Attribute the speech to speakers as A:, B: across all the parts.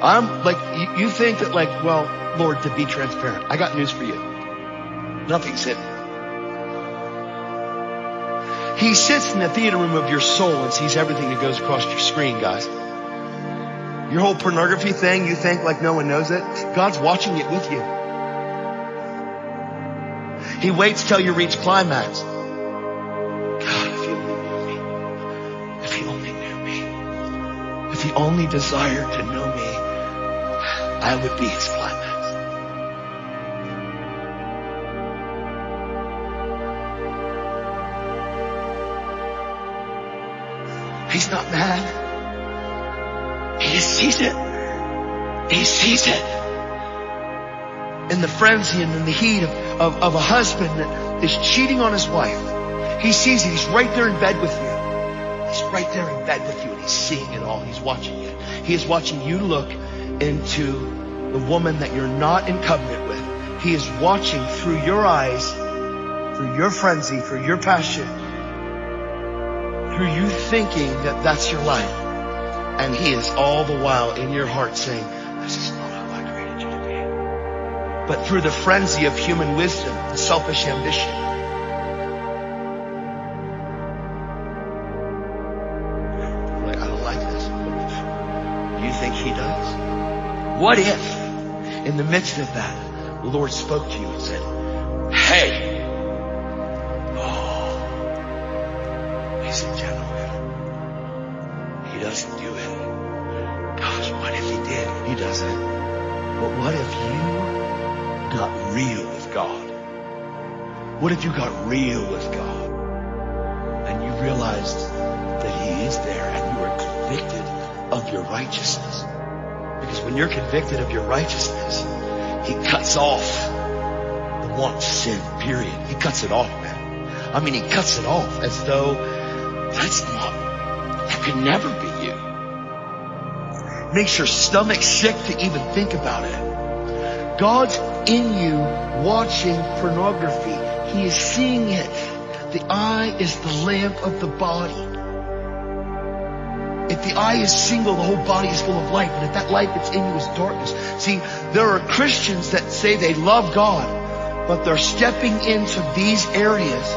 A: I'm like, you think that like, well, Lord, to be transparent, I got news for you. Nothing's hidden. He sits in the theater room of your soul and sees everything that goes across your screen, guys. Your whole pornography thing, you think like no one knows it? God's watching it with you. He waits till you reach climax. God, if he only knew me. If he only knew me. If he only desired to know me, I would be his climax. He's not mad. He sees it. He sees it. In the frenzy and in the heat of a husband that is cheating on his wife. He sees it. He's right there in bed with you. He's right there in bed with you and he's seeing it all. He's watching it. He is watching you look into the woman that you're not in covenant with. He is watching through your eyes, through your frenzy, through your passion, through you thinking that that's your life. And he is all the while in your heart saying, this is not who I created you to be. But through the frenzy of human wisdom, the selfish ambition, like, I don't like this. Do you think he does? What if, in the midst of that, the Lord spoke to you and said, hey, ladies and gentlemen, he doesn't do it. Gosh, what if he did? He doesn't. But what if you got real with God? What if you got real with God and you realized that he is there and you are convicted of your righteousness? Because when you're convicted of your righteousness, he cuts off the want of sin, period. He cuts it off, man. I mean, he cuts it off as though that could never be you. Makes your stomach sick to even think about it. God's in you watching pornography. He is seeing it. The eye is the lamp of the body. If the eye is single, the whole body is full of light. And if that light that's in you is darkness. See, there are Christians that say they love God, but they're stepping into these areas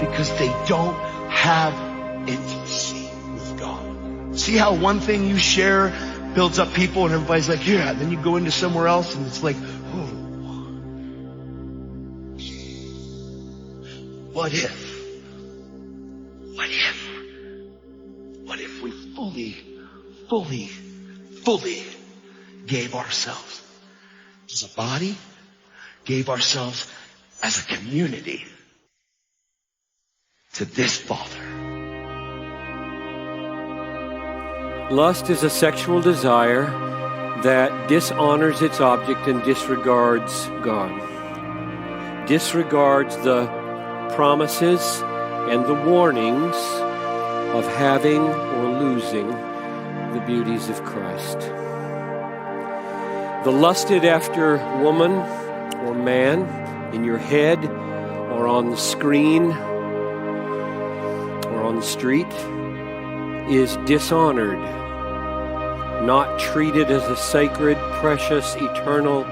A: because they don't have intimacy with God. See how one thing you share builds up people and everybody's like, yeah, and then you go into somewhere else and it's like, oh. What if we fully gave ourselves as a body, gave ourselves as a community to this Father?
B: Lust is a sexual desire that dishonors its object and disregards God. Disregards the promises and the warnings of having or losing the beauties of Christ. The lusted after woman or man in your head or on the screen or on the street is dishonored, not treated as a sacred, precious, eternal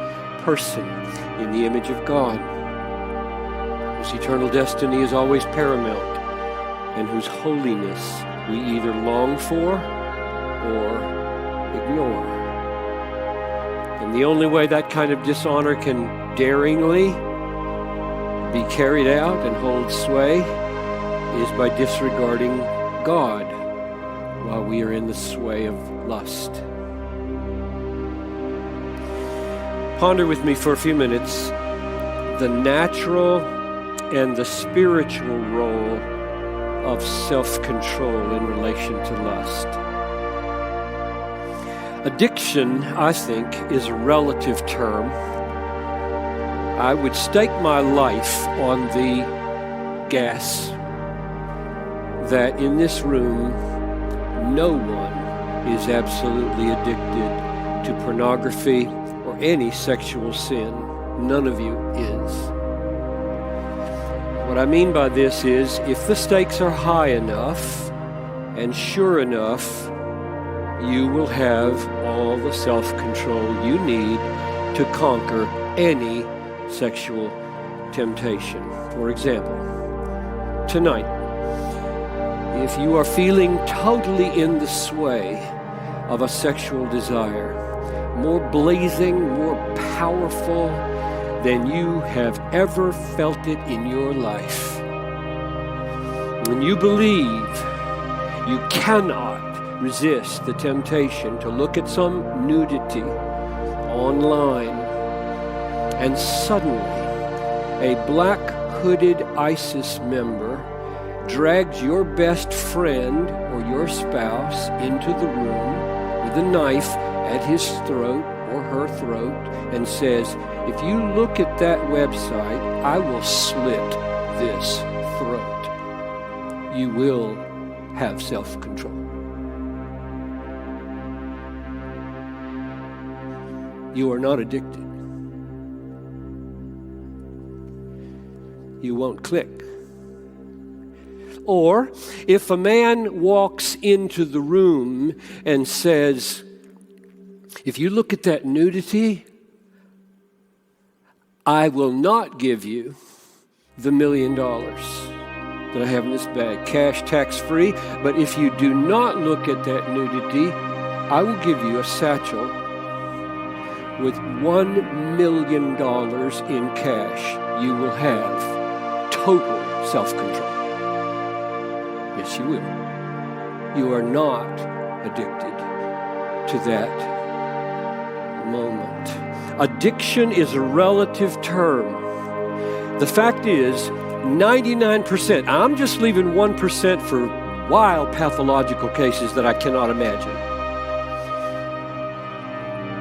B: person in the image of God, whose eternal destiny is always paramount and whose holiness we either long for or ignore. And the only way that kind of dishonor can daringly be carried out and hold sway is by disregarding God while we are in the sway of lust. Ponder with me for a few minutes the natural and the spiritual role of self-control in relation to lust. Addiction, I think, is a relative term. I would stake my life on the guess that in this room, no one is absolutely addicted to pornography or any sexual sin. None of you is. What I mean by this is, if the stakes are high enough and sure enough, you will have all the self-control you need to conquer any sexual temptation. For example, tonight, if you are feeling totally in the sway of a sexual desire, more blazing, more powerful than you have ever felt it in your life, when you believe you cannot resist the temptation to look at some nudity online, and suddenly a black hooded ISIS member drags your best friend or your spouse into the room with a knife at his throat or her throat and says, "If you look at that website, I will slit this throat," you will have self-control. You are not addicted. You won't click. Or if a man walks into the room and says, "If you look at that nudity, I will not give you the $1 million that I have in this bag, cash, tax-free, but if you do not look at that nudity, I will give you a satchel with $1 million in cash." You will have total self-control. Yes, you will. You are not addicted to that moment. Addiction is a relative term. The fact is, 99%, I'm just leaving 1% for wild pathological cases that I cannot imagine.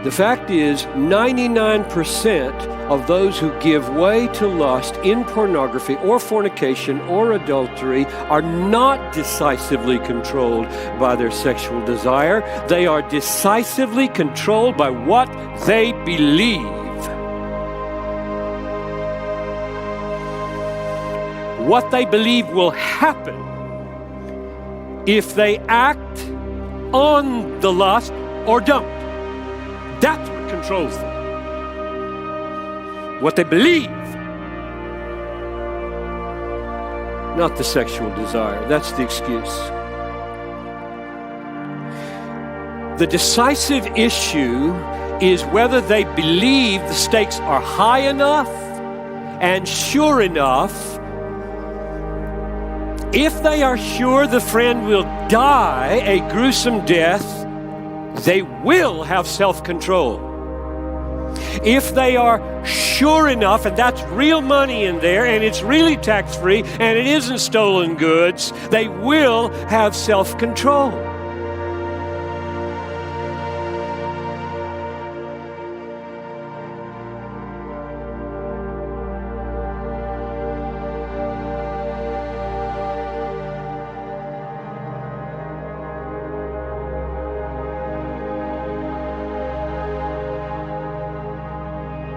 B: The fact is, 99% of those who give way to lust in pornography or fornication or adultery are not decisively controlled by their sexual desire. They are decisively controlled by what they believe. What they believe will happen if they act on the lust or don't. That's what controls them. What they believe, not the sexual desire. That's the excuse. The decisive issue is whether they believe the stakes are high enough and sure enough. If they are sure the friend will die a gruesome death, they will have self-control. If they are sure enough, and that's real money in there, and it's really tax-free, and it isn't stolen goods, they will have self-control.